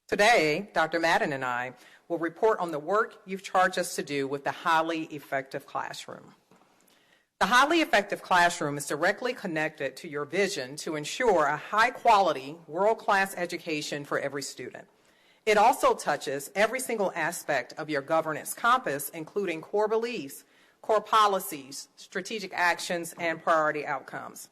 Today, Dr. Madden and I will report on the work you've charged us to do with the highly effective classroom. The highly effective classroom is directly connected to your vision to ensure a high-quality, world-class education for every student. It also touches every single aspect of your governance compass, including core beliefs, core policies, strategic actions, and priority outcomes.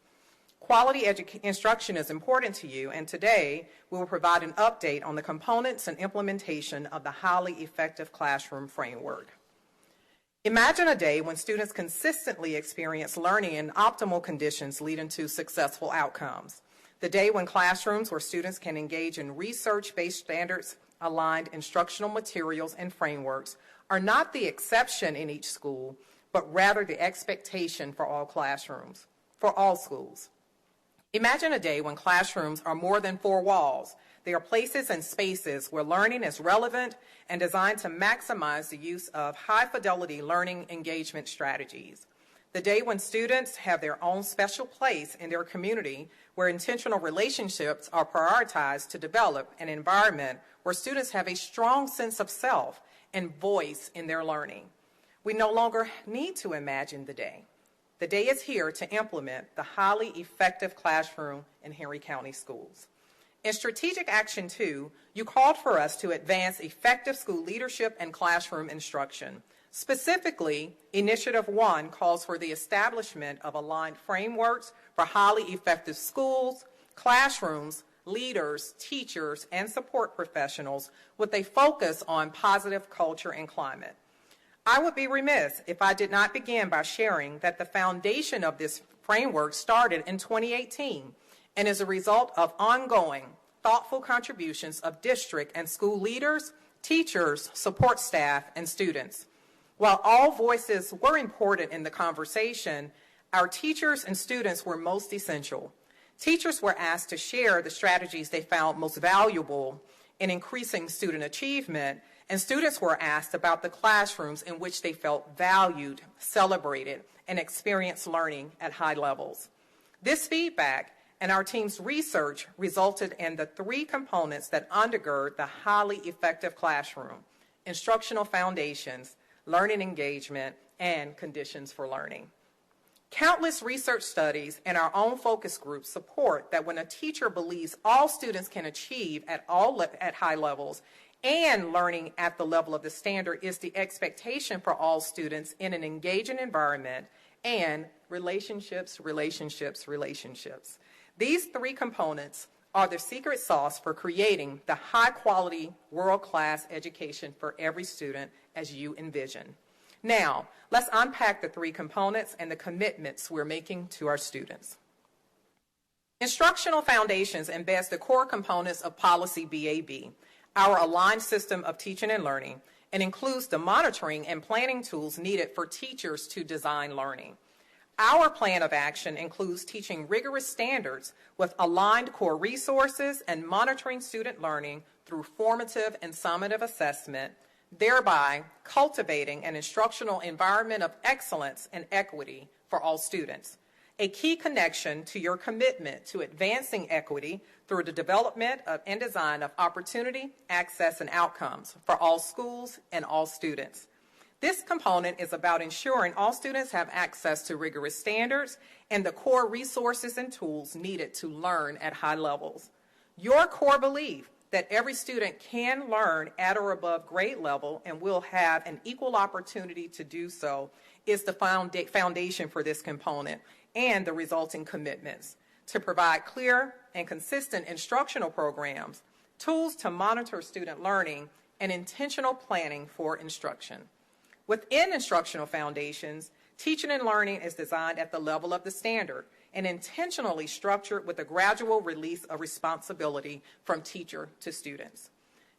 Quality instruction is important to you, and today we will provide an update on the components and implementation of the highly effective classroom framework. Imagine a day when students consistently experience learning in optimal conditions leading to successful outcomes. The day when classrooms where students can engage in research-based standards-aligned instructional materials and frameworks are not the exception in each school, but rather the expectation for all classrooms, for all schools. Imagine a day when classrooms are more than four walls. They are places and spaces where learning is relevant and designed to maximize the use of high-fidelity learning engagement strategies. The day when students have their own special place in their community where intentional relationships are prioritized to develop an environment where students have a strong sense of self and voice in their learning. We no longer need to imagine the day. The day is here to implement the highly effective classroom in Henry County schools. In Strategic Action 2, you called for us to advance effective school leadership and classroom instruction. Specifically, Initiative 1 calls for the establishment of aligned frameworks for highly effective schools, classrooms, leaders, teachers, and support professionals with a focus on positive culture and climate. I would be remiss if I did not begin by sharing that the foundation of this framework started in 2018 and is a result of ongoing, thoughtful contributions of district and school leaders, teachers, support staff, and students. While all voices were important in the conversation, our teachers and students were most essential. Teachers were asked to share the strategies they found most valuable in increasing student achievement, and students were asked about the classrooms in which they felt valued, celebrated, and experienced learning at high levels. This feedback and our team's research resulted in the three components that undergird the highly effective classroom: instructional foundations, learning engagement, and conditions for learning. Countless research studies and our own focus groups support that when a teacher believes all students can achieve at high levels and learning at the level of the standard is the expectation for all students in an engaging environment, and relationships. These three components are the secret sauce for creating the high-quality, world-class education for every student as you envision. Now, let's unpack the three components and the commitments we're making to our students. Instructional Foundations embeds the core components of Policy BAB, our aligned system of teaching and learning, and includes the monitoring and planning tools needed for teachers to design learning. Our plan of action includes teaching rigorous standards with aligned core resources and monitoring student learning through formative and summative assessment, thereby cultivating an instructional environment of excellence and equity for all students. A key connection to your commitment to advancing equity through the development of and design of opportunity, access, and outcomes for all schools and all students. This component is about ensuring all students have access to rigorous standards and the core resources and tools needed to learn at high levels. Your core belief that every student can learn at or above grade level and will have an equal opportunity to do so is the foundation for this component and the resulting commitments to provide clear and consistent instructional programs, tools to monitor student learning, and intentional planning for instruction. Within Instructional Foundations, teaching and learning is designed at the level of the standard and intentionally structured with a gradual release of responsibility from teacher to students.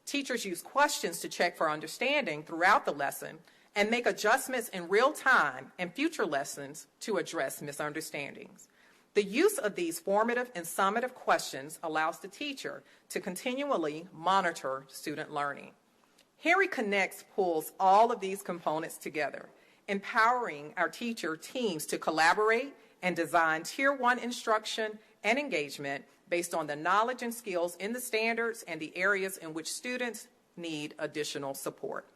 Teachers use questions to check for understanding throughout the lesson and make adjustments in real time in future lessons to address misunderstandings. The use of these formative and summative questions allows the teacher to continually monitor student learning. Henry Connects pulls all of these components together, empowering our teacher teams to collaborate and design Tier 1 instruction and engagement based on the knowledge and skills in the standards and the areas in which students need additional support.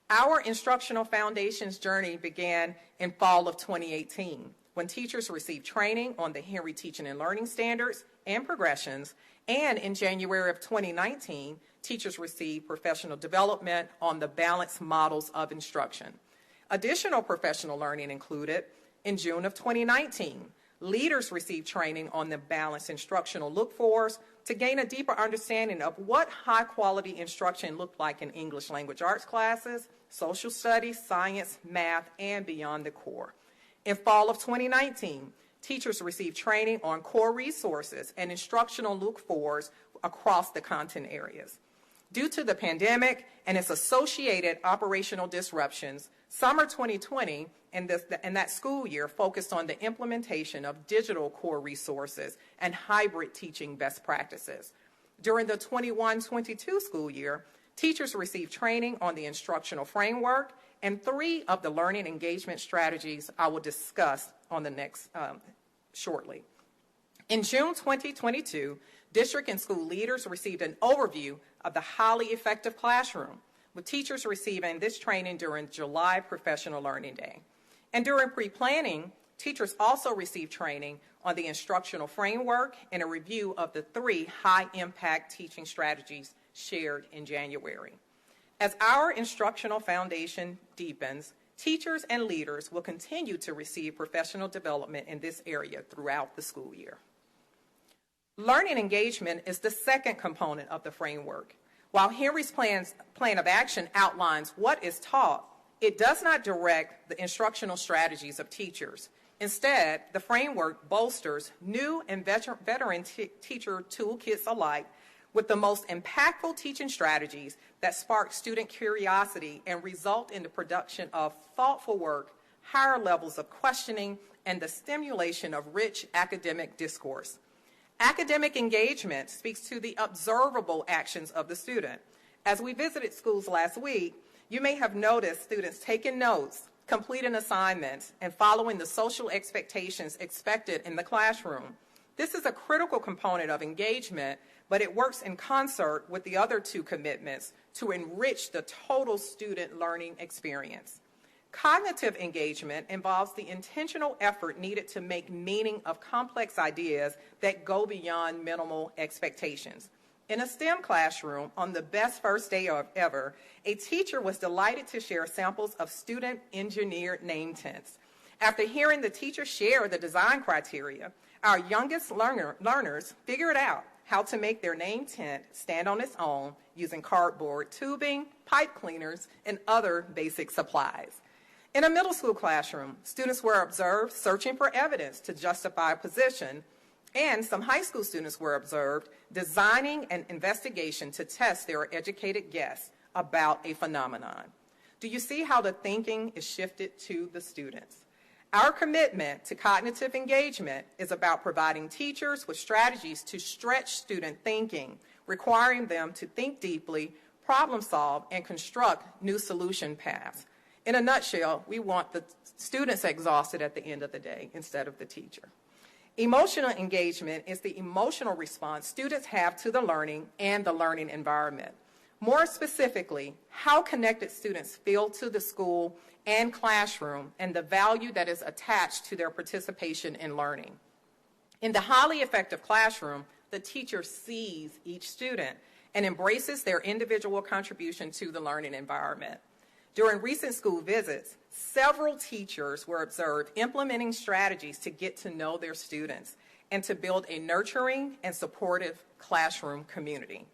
Our Instructional Foundations journey began in fall of 2018 when teachers received training on the Henry Teaching and Learning Standards and Progressions, and in January of 2019, teachers received professional development on the balanced models of instruction. Additional professional learning included, in June of 2019, leaders received training on the balanced instructional look-fors to gain a deeper understanding of what high-quality instruction looked like in English language arts classes, social studies, science, math, and beyond the core. In fall of 2019, teachers received training on core resources and instructional look-fors across the content areas. Due to the pandemic and its associated operational disruptions, summer 2020 and that school year focused on the implementation of digital core resources and hybrid teaching best practices. During the 21-22 school year, teachers received training on the instructional framework and 3 of the learning engagement strategies I will discuss on the next shortly. In June 2022, district and school leaders received an overview of the highly effective classroom, with teachers receiving this training during July Professional Learning Day. And during pre-planning, teachers also received training on the instructional framework and a review of the 3 high-impact teaching strategies shared in January. As our instructional foundation deepens, teachers and leaders will continue to receive professional development in this area throughout the school year. Learning engagement is the second component of the framework. While Henry's plan of action outlines what is taught, it does not direct the instructional strategies of teachers. Instead, the framework bolsters new and veteran teacher toolkits alike with the most impactful teaching strategies that spark student curiosity and result in the production of thoughtful work, higher levels of questioning, and the stimulation of rich academic discourse. Academic engagement speaks to the observable actions of the student. As we visited schools last week, you may have noticed students taking notes, completing assignments, and following the social expectations expected in the classroom. This is a critical component of engagement, but it works in concert with the other 2 commitments to enrich the total student learning experience. Cognitive engagement involves the intentional effort needed to make meaning of complex ideas that go beyond minimal expectations. In a STEM classroom, on the best first day ever, a teacher was delighted to share samples of student-engineered name tents. After hearing the teacher share the design criteria, our youngest learners figured out how to make their name tent stand on its own using cardboard tubing, pipe cleaners, and other basic supplies. In a middle school classroom, students were observed searching for evidence to justify a position, and some high school students were observed designing an investigation to test their educated guess about a phenomenon. Do you see how the thinking is shifted to the students? Our commitment to cognitive engagement is about providing teachers with strategies to stretch student thinking, requiring them to think deeply, problem solve, and construct new solution paths. In a nutshell, we want the students exhausted at the end of the day instead of the teacher. Emotional engagement is the emotional response students have to the learning and the learning environment. More specifically, how connected students feel to the school and classroom and the value that is attached to their participation in learning. In the highly effective classroom, the teacher sees each student and embraces their individual contribution to the learning environment. During recent school visits, several teachers were observed implementing strategies to get to know their students and to build a nurturing and supportive classroom community.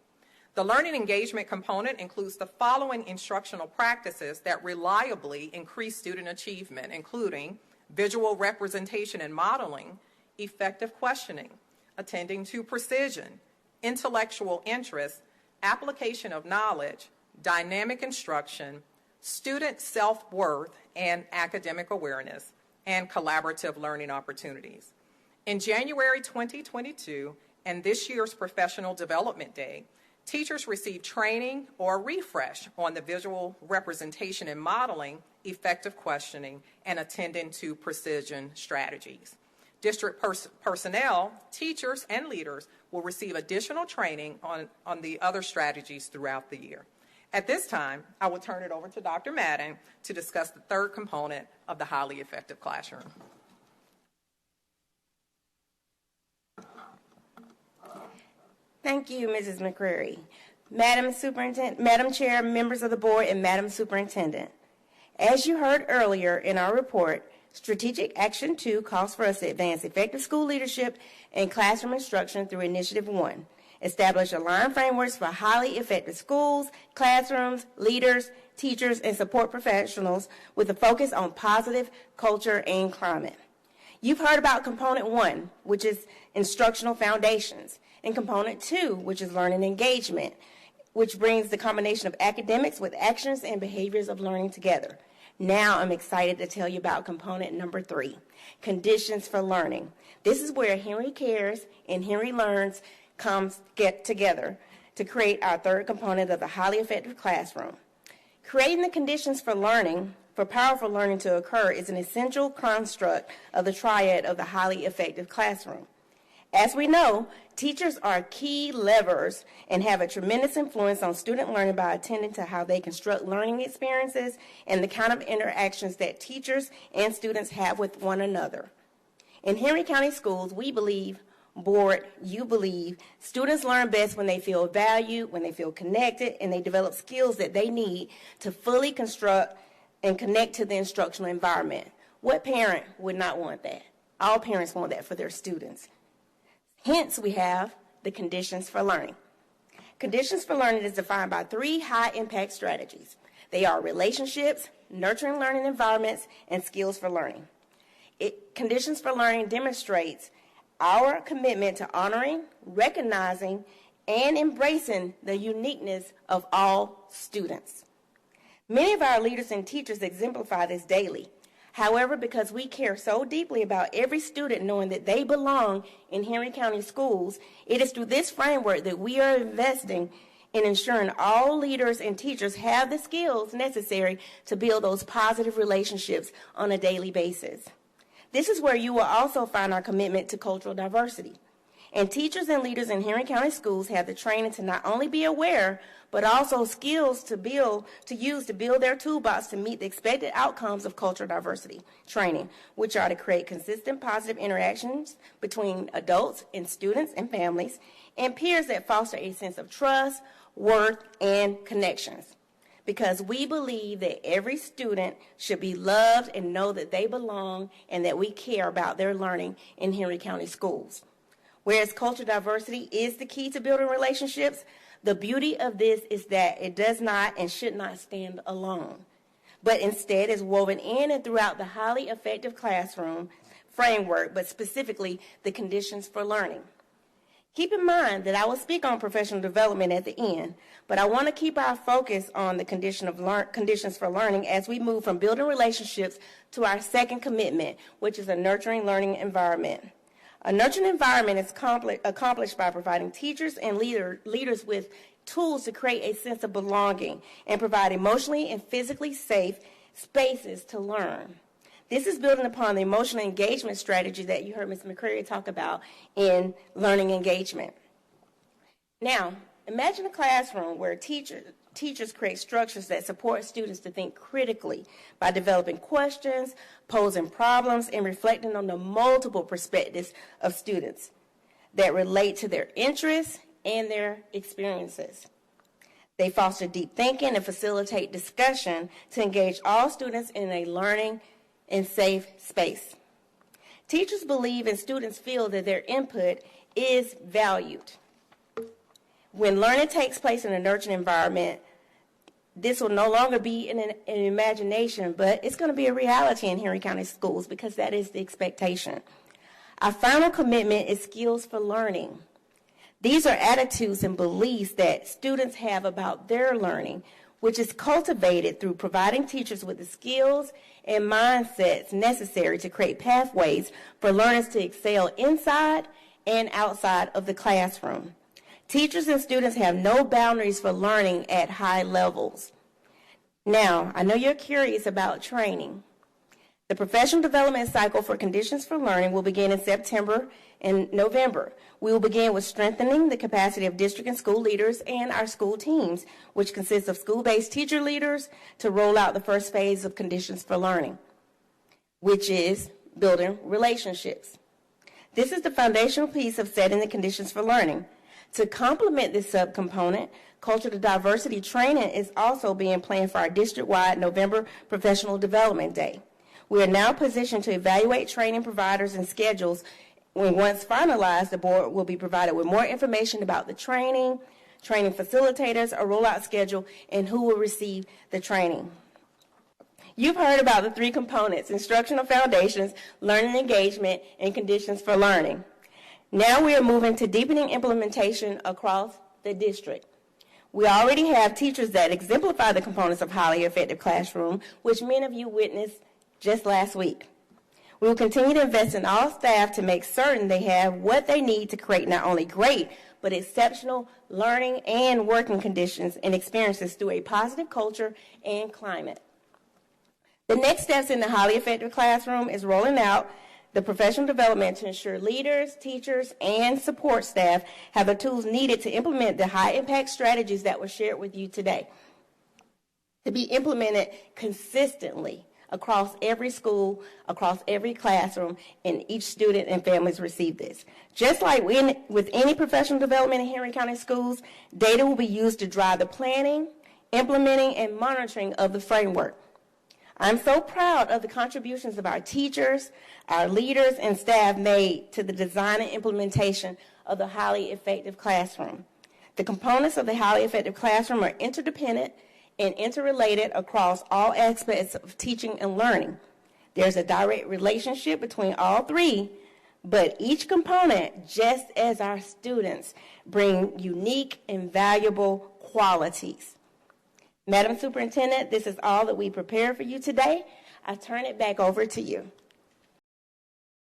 The learning engagement component includes the following instructional practices that reliably increase student achievement, including visual representation and modeling, effective questioning, attending to precision, intellectual interest, application of knowledge, dynamic instruction, student self-worth and academic awareness, and collaborative learning opportunities. In January 2022 and this year's Professional Development Day, teachers received training or refresh on the visual representation and modeling, effective questioning, and attending to precision strategies. District personnel, teachers, and leaders will receive additional training on the other strategies throughout the year. At this time, I will turn it over to Dr. Madden to discuss the third component of the highly effective classroom. Thank you, Mrs. McCreary. Madam Chair, members of the board, and Madam Superintendent. As you heard earlier in our report, Strategic Action 2 calls for us to advance effective school leadership and classroom instruction through Initiative 1, establish aligned frameworks for highly effective schools, classrooms, leaders, teachers, and support professionals with a focus on positive culture and climate. You've heard about Component 1, which is Instructional Foundations, and Component 2, which is Learning Engagement, which brings the combination of academics with actions and behaviors of learning together. Now I'm excited to tell you about component number 3, conditions for learning. This is where Henry Cares and Henry Learns get together to create our third component of the highly effective classroom. Creating the conditions for learning, for powerful learning to occur, is an essential construct of the triad of the highly effective classroom. As we know, teachers are key levers and have a tremendous influence on student learning by attending to how they construct learning experiences and the kind of interactions that teachers and students have with one another. In Henry County Schools, we believe, board, you believe, students learn best when they feel valued, when they feel connected, and they develop skills that they need to fully construct and connect to the instructional environment. What parent would not want that? All parents want that for their students. Hence, we have the conditions for learning. Conditions for learning is defined by 3 high-impact strategies. They are relationships, nurturing learning environments, and skills for learning. Conditions for learning demonstrates our commitment to honoring, recognizing, and embracing the uniqueness of all students. Many of our leaders and teachers exemplify this daily. However, because we care so deeply about every student knowing that they belong in Henry County Schools, it is through this framework that we are investing in ensuring all leaders and teachers have the skills necessary to build those positive relationships on a daily basis. This is where you will also find our commitment to cultural diversity. And teachers and leaders in Henry County Schools have the training to not only be aware, but also skills to use to build their toolbox to meet the expected outcomes of cultural diversity training, which are to create consistent positive interactions between adults and students and families, and peers that foster a sense of trust, worth, and connections. Because we believe that every student should be loved and know that they belong and that we care about their learning in Henry County Schools. Whereas cultural diversity is the key to building relationships, the beauty of this is that it does not and should not stand alone, but instead is woven in and throughout the highly effective classroom framework, but specifically the conditions for learning. Keep in mind that I will speak on professional development at the end, but I want to keep our focus on the conditions for learning as we move from building relationships to our second commitment, which is a nurturing learning environment. A nurturing environment is accomplished by providing teachers and leaders with tools to create a sense of belonging and provide emotionally and physically safe spaces to learn. This is building upon the emotional engagement strategy that you heard Ms. McCreary talk about in learning engagement. Now, imagine a classroom where teachers create structures that support students to think critically by developing questions, posing problems, and reflecting on the multiple perspectives of students that relate to their interests and their experiences. They foster deep thinking and facilitate discussion to engage all students in a learning and safe space. Teachers believe and students feel that their input is valued. When learning takes place in a nurturing environment, this will no longer be an imagination, but it's going to be a reality in Henry County Schools because that is the expectation. Our final commitment is skills for learning. These are attitudes and beliefs that students have about their learning, which is cultivated through providing teachers with the skills and mindsets necessary to create pathways for learners to excel inside and outside of the classroom. Teachers and students have no boundaries for learning at high levels. Now, I know you're curious about training. The professional development cycle for Conditions for Learning will begin in September and November. We will begin with strengthening the capacity of district and school leaders and our school teams, which consists of school-based teacher leaders, to roll out the first phase of Conditions for Learning, which is building relationships. This is the foundational piece of setting the conditions for learning. To complement this subcomponent, Cultural Diversity Training is also being planned for our district-wide November Professional Development Day. We are now positioned to evaluate training providers and schedules. When once finalized, the board will be provided with more information about the training facilitators, a rollout schedule, and who will receive the training. You've heard about the three components: Instructional Foundations, Learning Engagement, and Conditions for Learning. Now we are moving to Deepening Implementation across the district. We already have teachers that exemplify the components of highly effective classroom, which many of you witnessed just last week. We will continue to invest in all staff to make certain they have what they need to create not only great, but exceptional learning and working conditions and experiences through a positive culture and climate. The next steps in the highly effective classroom is rolling out the professional development to ensure leaders, teachers, and support staff have the tools needed to implement the high-impact strategies that were shared with you today, to be implemented consistently across every school, across every classroom, and each student and families receive this. Just like with any professional development in Henry County schools, data will be used to drive the planning, implementing, and monitoring of the framework. I'm so proud of the contributions of our teachers, our leaders, and staff made to the design and implementation of the highly effective classroom. The components of the highly effective classroom are interdependent and interrelated across all aspects of teaching and learning. There's a direct relationship between all three, but each component, just as our students, bring unique and valuable qualities. Madam Superintendent, this is all that we prepared for you today. I turn it back over to you.